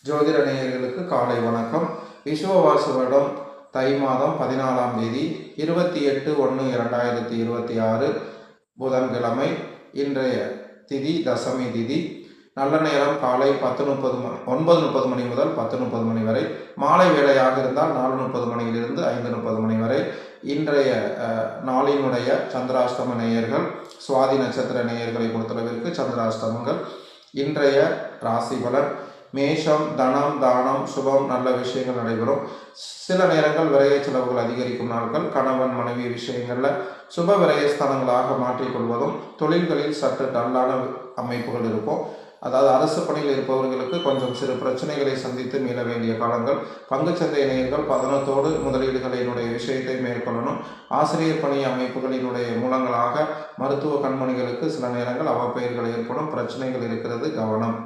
ஜோதிட நேயர்களுக்கு காலை வணக்கம். விசுவவாசு வருடம் தை மாதம் 14ஆம் தேதி 28/1/2026 புதன்கிழமை. இன்றைய திதி தசமி திதி. நல்ல நேரம் காலை 9:30 மணி முதல் 10:30 மணி வரை. மாலை வேளையாக இருந்தால் 4:30 மணியிலிருந்து 5:30 மணி வரை. இன்றைய நாளினுடைய சந்திராஷ்டம நேயர்கள், சுவாதி நட்சத்திர நேயர்களை பொறுத்தளவிற்கு சந்திராஷ்டமங்கள். இன்றைய ராசி பலன்: மேஷம். தனம், தானம், சுபம், நல்ல விஷயங்கள் நடைபெறும். சில நேரங்கள் விரய செலவுகள் அதிகரிக்கும் நாட்கள். கணவன் மனைவி விஷயங்களில் சுப விரயஸ்தானங்களாக மாற்றிக்கொள்வதும், தொழில்களில் சற்று டல்லான அமைப்புகள் இருக்கும். அதாவது அரசு பணியில் இருப்பவர்களுக்கு கொஞ்சம் சிறு பிரச்சனைகளை சந்தித்து மீள வேண்டிய காலங்கள். பங்குச்சந்தை நேயர்கள் பதனத்தோடு முதலீடுகளினுடைய விஷயத்தை மேற்கொள்ளணும். ஆசிரியர் பணி அமைப்புகளினுடைய மூலங்களாக மருத்துவ கண்மணிகளுக்கு சில நேரங்கள் அவப்பெயர்கள் ஏற்படும் பிரச்சனைகள் இருக்கிறது, கவனம்.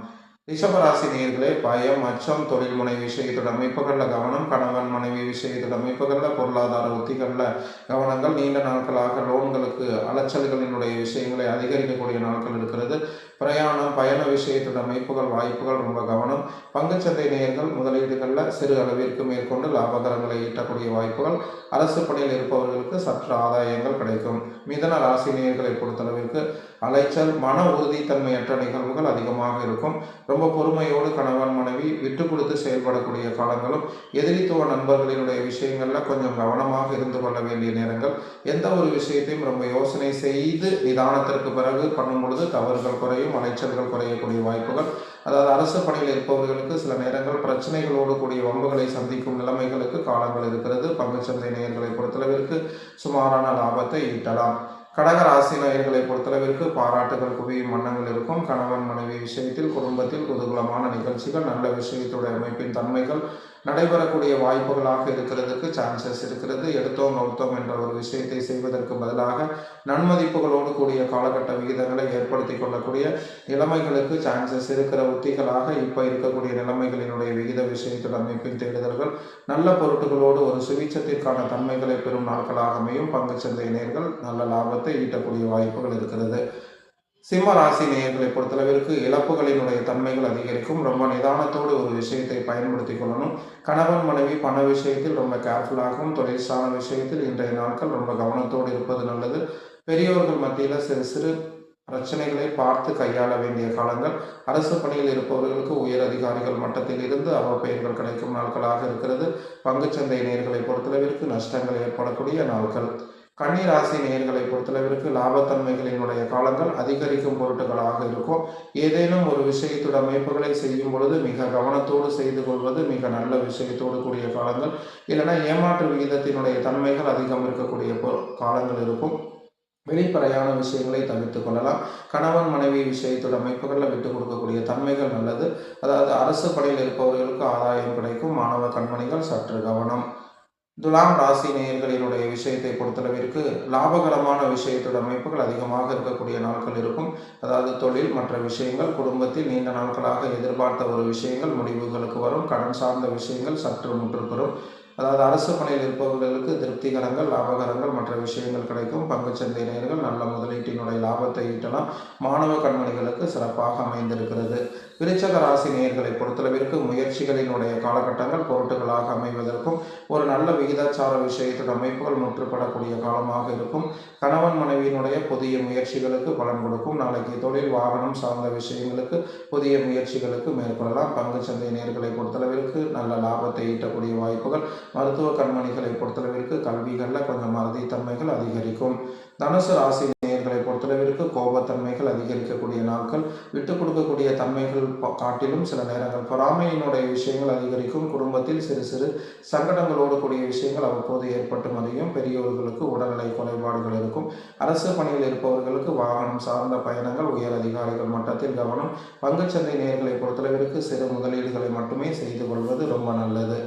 ரிஷபராசி நேயர்களே, பயம், அச்சம், தொழில் முனை விஷயத்தோட அமைப்புகளில் கவனம். கணவன் மனைவி விஷயத்தோட அமைப்புகளில், பொருளாதார உத்திகளில் கவனங்கள். நீண்ட நாட்களாக லோன்களுக்கு அலைச்சல்களினுடைய விஷயங்களை அதிகரிக்கக்கூடிய நாட்கள் இருக்கிறது. பிரயாணம், பயண விஷயத்தோட அமைப்புகள், வாய்ப்புகள் ரொம்ப கவனம். பங்குச்சந்தை நேயர்கள் முதலீடுகளில் சிறு அளவிற்கு மேற்கொண்டு லாபகரங்களை ஈட்டக்கூடிய வாய்ப்புகள். அரசு பணியில் இருப்பவர்களுக்கு சற்று ஆதாயங்கள் கிடைக்கும். மிதன ராசி நேயர்களை பொறுத்தளவிற்கு அலைச்சல், மன உறுதித்தன்மையற்ற நிகழ்வுகள் அதிகமாக இருக்கும். ரொம்ப பொறுமையோடு கணவன் மனைவி விட்டு கொடுத்து செயல்படக்கூடிய காலங்களும். எதிரித்துவ நண்பர்களினுடைய விஷயங்களில் கொஞ்சம் கவனமாக இருந்து கொள்ள வேண்டிய நேரங்கள். எந்த ஒரு விஷயத்தையும் ரொம்ப யோசனை செய்து நிதானத்திற்கு பிறகு பண்ணும் பொழுது தவறுகள் குறையும், அலைச்சல்கள் குறையக்கூடிய வாய்ப்புகள். அதாவது அரசு பணியில் இருப்பவர்களுக்கு சில நேரங்கள் பிரச்சனைகளோடு கூடிய வம்புகளை சந்திக்கும் நிலைமைகளுக்கு காலங்கள் இருக்கிறது. பங்குச்சந்தை நேயர்களை பொறுத்தளவிற்கு சுமாரான லாபத்தை ஈட்டலாம். கடக ராசி நேயர்களை பொறுத்தளவிற்கு பாராட்டுகள் குவியும் வண்ணங்கள் இருக்கும். கணவன் மனைவி விஷயத்தில், குடும்பத்தில் குதூகலமான நிகழ்ச்சிகள், நல்ல விஷயத்துடைய அமைப்பின் தன்மைகள் நடைபெறக்கூடிய வாய்ப்புகளாக இருக்கிறதுக்கு சான்சஸ் இருக்கிறது. எடுத்தோம் கவுத்தோம் என்ற ஒரு விஷயத்தை செய்வதற்கு பதிலாக நன்மதிப்புகளோடு கூடிய காலகட்ட விகிதங்களை ஏற்படுத்தி கொள்ளக்கூடிய நிலைமைகளுக்கு சான்சஸ் இருக்கிற உத்திகளாக இப்போ இருக்கக்கூடிய நிலைமைகளினுடைய விகித விஷயத்தோட அமைப்பின் தேடுதல்கள் நல்ல பொருட்களோடு ஒரு சுவிச்சத்திற்கான தன்மைகளை பெறும் நாட்களாக அமையும். பங்குச்சந்தை நேயர்கள் நல்ல லாபத்தை ஈட்டக்கூடிய வாய்ப்புகள் இருக்கிறது. சிம்ம ராசி நேயர்களை பொறுத்தளவிற்கு இழப்புகளினுடைய தன்மைகள் அதிகரிக்கும். ரொம்ப நிதானத்தோடு ஒரு விஷயத்தை பயன்படுத்தி கொள்ளணும். கணவன் மனைவி பண விஷயத்தில் ரொம்ப கேர்ஃபுல்லாகவும், தொழில் சார்ந்த விஷயத்தில் இன்றைய நாட்கள் ரொம்ப கவனத்தோடு இருப்பது நல்லது. பெரியோர்கள் மத்தியில் சிறு சிறு பிரச்சனைகளை பார்த்து கையாள வேண்டிய காலங்கள். அரசு பணியில் இருப்பவர்களுக்கு உயர் அதிகாரிகள் மட்டத்தில் இருந்து அவப்பெயர்கள் கிடைக்கும் நாட்களாக இருக்கிறது. பங்குச்சந்தை நேயர்களை பொறுத்தளவிற்கு நஷ்டங்கள் ஏற்படக்கூடிய நாட்கள். கன்னி ராசி நேயர்களை பொறுத்தளவிற்கு லாபத்தன்மைகளினுடைய காலங்கள் அதிகரிக்கும் பொருட்டுகளாக இருக்கும். ஏதேனும் ஒரு விஷயத்தோட அமைப்புகளை செய்யும் பொழுது மிக கவனத்தோடு செய்து கொள்வது மிக நல்ல விஷயத்தோடு கூடிய காலங்கள். இல்லைன்னா ஏமாற்று விகிதத்தினுடைய தன்மைகள் அதிகம் இருக்கக்கூடிய காலங்கள் இருக்கும். வெளிப்படையான விஷயங்களை தவிர்த்து கொள்ளலாம். கணவன் மனைவி விஷயத்தோட அமைப்புகளில் விட்டு கொடுக்கக்கூடிய தன்மைகள் நல்லது. அதாவது அரசு பணியில் இருப்பவர்களுக்கு ஆதாயம் கிடைக்கும். மாணவ கண்மணிகள் சற்று கவனம். துலாம் ராசி நேயர்களினுடைய விஷயத்தை பொறுத்தளவிற்கு லாபகரமான விஷயத்தோட அமைப்புகள் அதிகமாக இருக்கக்கூடிய நாட்கள் இருக்கும். அதாவது தொழில், மற்ற விஷயங்கள், குடும்பத்தில் நீண்ட நாட்களாக எதிர்பார்த்த ஒரு விஷயங்கள் முடிவுகளுக்கு வரும். கடன் சார்ந்த விஷயங்கள் சற்று முற்றுப்பெறும். அதாவது அரசு பணியில் இருப்பவர்களுக்கு திருப்திகரங்கள், லாபகரங்கள், மற்ற விஷயங்கள் கிடைக்கும். பங்குச்சந்தை நேயர்கள் நல்ல முதலீட்டினுடைய லாபத்தை ஈட்டலாம். மாணவ கண்மணிகளுக்கு சிறப்பாக அமைந்திருக்கிறது. விருச்சக ராசி நேயர்களை பொறுத்தளவிற்கு முயற்சிகளினுடைய காலகட்டங்கள் பொருட்டுகளாக அமைவதற்கும், ஒரு நல்ல விகிதாச்சார விஷயத்தின் அமைப்புகள் முற்றுப்படக்கூடிய காலமாக இருக்கும். கணவன் மனைவியினுடைய புதிய முயற்சிகளுக்கு பலன் கொடுக்கும். நாளைக்கு தொழில், வாகனம் சார்ந்த விஷயங்களுக்கு புதிய முயற்சிகளுக்கு மேற்கொள்ளலாம். பங்குச்சந்தை நேயர்களை பொறுத்தளவிற்கு நல்ல லாபத்தை ஈட்டக்கூடிய வாய்ப்புகள். மருத்துவ கண்மணிகளை பொறுத்தளவிற்கு கல்விகளில் கொஞ்சம் மறதித்தன்மைகள் அதிகரிக்கும். தனுசு ராசி நேயர்களை பொறுத்தளவிற்கு கோபத்தன்மைகள் அதிகரிக்கக்கூடிய நாட்கள். விட்டு கொடுக்கக்கூடிய தன்மைகள் காட்டிலும் சில நேரங்கள் பொறாமையினுடைய விஷயங்கள் அதிகரிக்கும். குடும்பத்தில் சிறு சிறு சங்கடங்களோடு கூடிய விஷயங்கள் அவ்வப்போது ஏற்பட்டு மதியும். பெரியோர்களுக்கு உடல்நிலை குறைபாடுகள் இருக்கும். அரசு பணியில் இருப்பவர்களுக்கு வாகனம் சார்ந்த பயணங்கள், உயர் அதிகாரிகள் மட்டத்தில் கவனம். பங்குச்சந்தை நேயர்களை பொறுத்தளவிற்கு சிறு முதலீடுகளை மட்டுமே செய்து கொள்வது ரொம்ப நல்லது.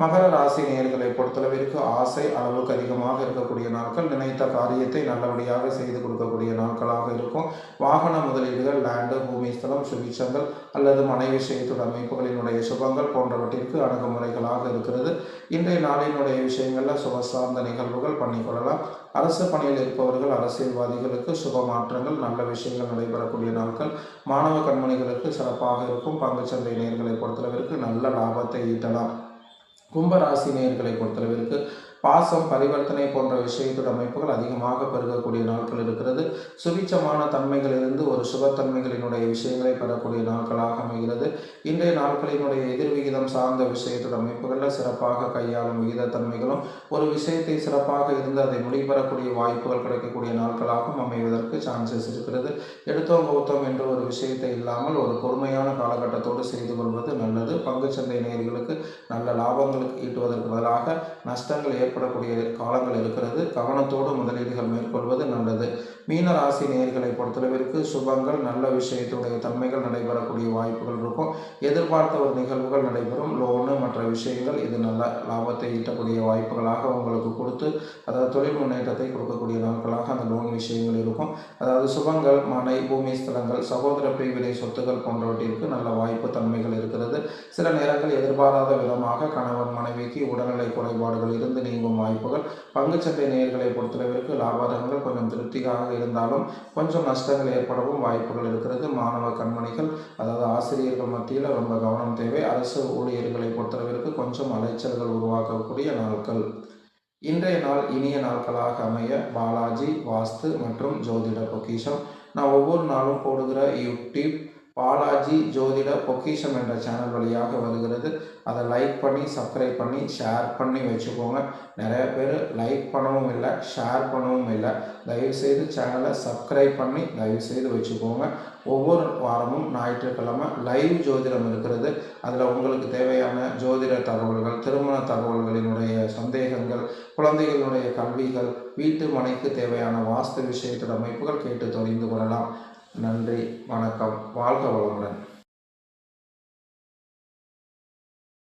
மகர ராசி நேயர்களை பொறுத்தளவிற்கு ஆசை அளவுக்கு அதிகமாக இருக்கக்கூடிய நாட்கள், நினைத்த காரியத்தை நல்லபடியாக செய்து கொடுக்கக்கூடிய நாட்களாக இருக்கும். வாகன முதலீடுகள், லேண்டு, பூமி ஸ்தலம், சுபிச்சங்கள் அல்லது மனை விஷயத்துடன் அமைப்புகளினுடைய சுபங்கள் போன்றவற்றிற்கு அணுகுமுறைகளாக இருக்கிறது. இன்றைய நாளினுடைய விஷயங்களில் சுப சார்ந்த நிகழ்வுகள் பண்ணிக்கொள்ளலாம். அரசு பணியில் இருப்பவர்கள், அரசியல்வாதிகளுக்கு சுப மாற்றங்கள், நல்ல விஷயங்கள் நடைபெறக்கூடிய நாட்கள். மாணவ கண்மணிகளுக்கு சிறப்பாக இருக்கும். பங்குச்சந்தை நேயர்களை பொறுத்தளவிற்கு நல்ல லாபத்தை ஈட்டலாம். கும்பராசி நேயர்களை பொறுத்தளவிற்கு பாசம், பரிவர்த்தனை போன்ற விஷயத்துடைய அமைப்புகள் அதிகமாக பெருகக்கூடிய நாட்கள் இருக்கிறது. சுபிச்சமான தன்மைகளிலிருந்து ஒரு சுபத்தன்மைகளினுடைய விஷயங்களை பெறக்கூடிய நாட்களாக அமைகிறது. இன்றைய நாட்களினுடைய எதிர்விகிதம் சார்ந்த விஷயத்துடைய அமைப்புகளில் சிறப்பாக கையாளும் விகிதத்தன்மைகளும், ஒரு விஷயத்தை சிறப்பாக இருந்து அதை முடிபெறக்கூடிய வாய்ப்புகள் கிடைக்கக்கூடிய நாட்களாகவும் அமைவதற்கு சான்சஸ் இருக்கிறது. எடுத்தோம் கௌத்தம் என்ற ஒரு விஷயத்தை இல்லாமல் ஒரு பொறுமையான காலகட்டத்தோடு செய்து கொள்வது நல்லது. பங்குச்சந்தை நேயர்களுக்கு நல்ல லாபங்களுக்கு ஈட்டுவதற்கு பதிலாக நஷ்டங்கள் ஏற்படக்கூடிய காலங்கள் இருக்கிறது. கவனத்தோடு முதலீடுகள் மேற்கொள்வது நல்லது. மீன ராசி நேயர்களை பொறுத்தளவிற்கு சுபங்கள், நல்ல விஷயத்துடைய தன்மைகள் நடைபெறக்கூடிய வாய்ப்புகள் இருக்கும். எதிர்பார்த்த ஒரு நிகழ்வுகள் நடைபெறும். லோனு மற்ற விஷயங்கள் இது நல்ல லாபத்தை ஈட்டக்கூடிய வாய்ப்புகளாக உங்களுக்கு கொடுத்து, அதாவது தொழில் முன்னேற்றத்தை கொடுக்கக்கூடிய நாட்களாக அந்த லோன் விஷயங்கள் இருக்கும். அதாவது சுபங்கள், மனை, பூமி ஸ்தலங்கள், சகோதர பிரிவினை சொத்துக்கள் போன்றவற்றிற்கு நல்ல வாய்ப்பு தன்மைகள் இருக்கிறது. சில நேரங்கள் எதிர்பாராத விதமாக கணவன் மனைவிக்கு உடல்நிலை குறைபாடுகள் இருந்து நீங்கும் வாய்ப்புகள். பங்குச்சந்தை நேயர்களை பொறுத்தளவிற்கு லாபகங்கள் கொஞ்சம் திருப்தியாக இருந்தாலும் கொஞ்சம் நஷ்டங்கள் ஏற்படவும் வாய்ப்புகள் இருக்கிறது. மாணவ கண்மணிகள், அதாவது ஆசிரியர்கள் மத்தியில் ரொம்ப கவனம் தேவை. அரசு ஊழியர்களை பொறுத்தளவிற்கு கொஞ்சம் அலைச்சல்கள் உருவாக்கக்கூடிய நாட்கள். இன்றைய நாள் இனிய நாட்களாக அமைய பாலாஜி வாஸ்து மற்றும் ஜோதிட பொக்கிஷம். நான் ஒவ்வொரு நாளும் போடுகிற யூடியூப் பாலாஜி ஜோதிட பொக்கிஷம் என்ற சேனல் வழியாக வருகிறது. அதை லைக் பண்ணி, சப்ஸ்கிரைப் பண்ணி, ஷேர் பண்ணி வச்சுக்கோங்க. நிறைய பேர் லைக் பண்ணவும் இல்லை, ஷேர் பண்ணவும் இல்லை. தயவுசெய்து சேனலை சப்ஸ்கிரைப் பண்ணி தயவுசெய்து வச்சுக்கோங்க. ஒவ்வொரு வாரமும் ஞாயிற்றுக்கிழமை லைவ் ஜோதிடம் இருக்கிறது. அதில் உங்களுக்கு தேவையான ஜோதிட தகவல்கள், திருமண தகவல்களினுடைய சந்தேகங்கள், குழந்தைகளுடைய கல்விகள், வீட்டு மனைக்கு தேவையான வாஸ்து விஷயத்தோட அமைப்புகள் கேட்டு தெரிந்து கொள்ளலாம். நன்றி, வணக்கம், வாழ்க வளமுடன்.